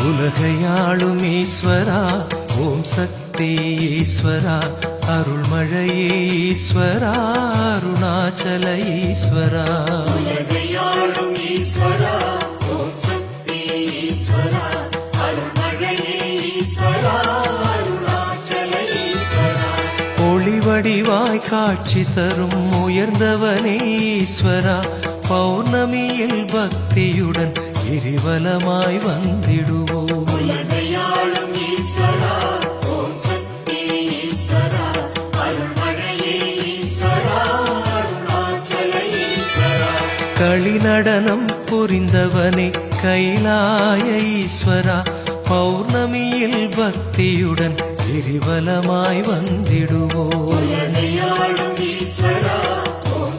உலகையாளும் ஈஸ்வரா ஓம் சக்தி ஈஸ்வரா அருள்மழையே ஈஸ்வரா அருணாச்சல ஈஸ்வரா உலகையாளும் ஈஸ்வரா ஓம் சக்தி ஈஸ்வரா அருள்மழையே ஈஸ்வரா அருணாச்சல ஈஸ்வரா ஒளிவடிவாய் காட்சி தரும் உயர்ந்தவனே ஈஸ்வரா பௌர்ணமியில் பக்தியுடன் கிரிவலமாய் வந்திடுவோம் உலகையாளும் ஈஸ்வரா ஓம் சக்தி ஈஸ்வரா அருள்மழையே ஈஸ்வரா அருணாச்சல ஈஸ்வரா களிநடனம் புரிந்தவனே கைலாய ஈஸ்வரா பௌர்ணமியில் பக்தியுடன் கிரிவலமாய் வந்திடுவோம் உலகையாளும் ஈஸ்வரா ஓம்